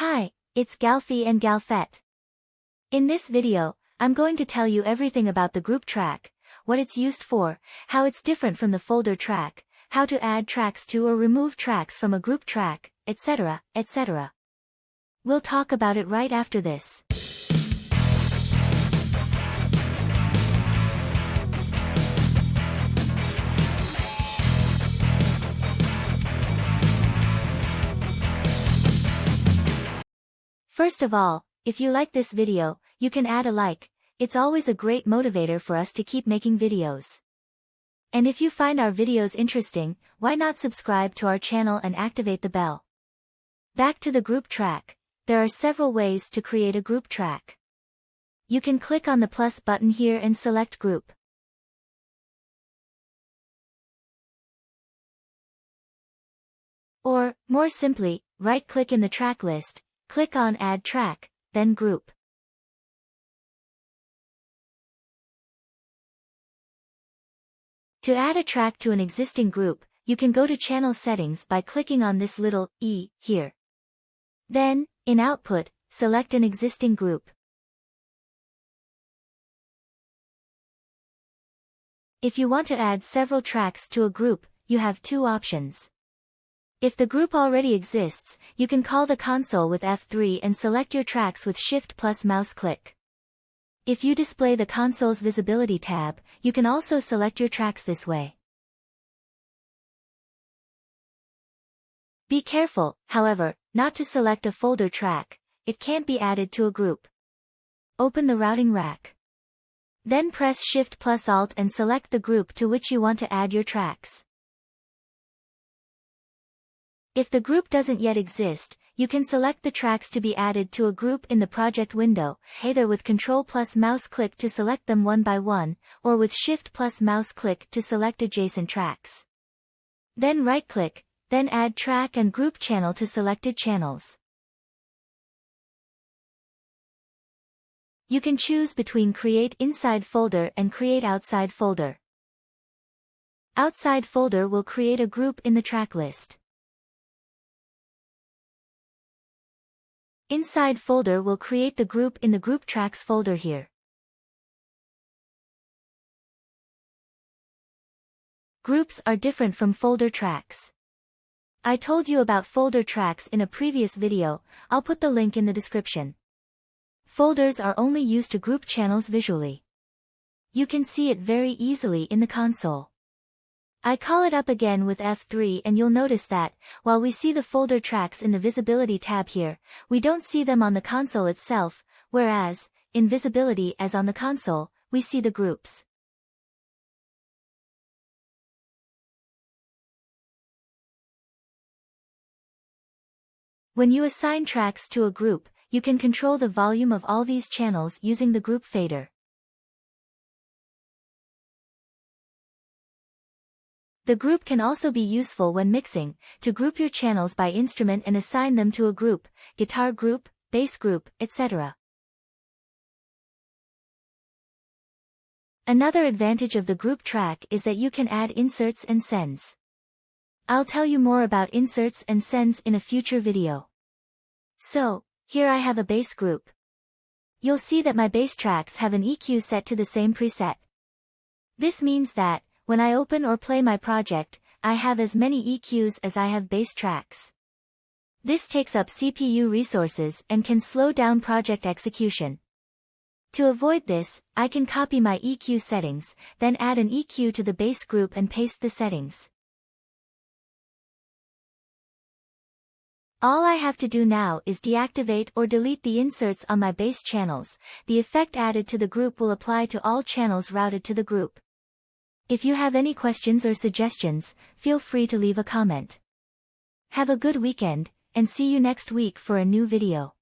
Hi, it's Galfi and Galfette. In this video, I'm going to tell you everything about the group track, what it's used for, how it's different from the folder track, how to add tracks to or remove tracks from a group track, etc., etc. We'll talk about it right after this. First of all, if you like this video, you can add a like. It's always a great motivator for us to keep making videos. And if you find our videos interesting, why not subscribe to our channel and activate the bell? Back to the group track. There are several ways to create a group track. You can click on the plus button here and select group. Or, more simply, right-click in the track list, click on Add Track, then Group. To add a track to an existing group, you can go to Channel Settings by clicking on this little E here. Then, in Output, select an existing group. If you want to add several tracks to a group, you have two options. If the group already exists, you can call the console with F3 and select your tracks with Shift plus mouse click. If you display the console's visibility tab, you can also select your tracks this way. Be careful, however, not to select a folder track. It can't be added to a group. Open the routing rack. Then press Shift plus Alt and select the group to which you want to add your tracks. If the group doesn't yet exist, you can select the tracks to be added to a group in the project window, either with Ctrl plus mouse click to select them one by one, or with Shift plus mouse click to select adjacent tracks. Then right-click, then add track and group channel to selected channels. You can choose between Create Inside Folder and Create Outside Folder. Outside Folder will create a group in the track list. Inside Folder will create the group in the Group Tracks folder here. Groups are different from folder tracks. I told you about folder tracks in a previous video. I'll put the link in the description. Folders are only used to group channels visually. You can see it very easily in the console. I call it up again with F3 and you'll notice that, while we see the folder tracks in the Visibility tab here, we don't see them on the console itself, whereas, in Visibility as on the console, we see the groups. When you assign tracks to a group, you can control the volume of all these channels using the group fader. The group can also be useful when mixing, to group your channels by instrument and assign them to a group, guitar group, bass group, etc. Another advantage of the group track is that you can add inserts and sends. I'll tell you more about inserts and sends in a future video. So, here I have a bass group. You'll see that my bass tracks have an EQ set to the same preset. This means that, when I open or play my project, I have as many EQs as I have bass tracks. This takes up CPU resources and can slow down project execution. To avoid this, I can copy my EQ settings, then add an EQ to the bass group and paste the settings. All I have to do now is deactivate or delete the inserts on my bass channels. The effect added to the group will apply to all channels routed to the group. If you have any questions or suggestions, feel free to leave a comment. Have a good weekend, and see you next week for a new video.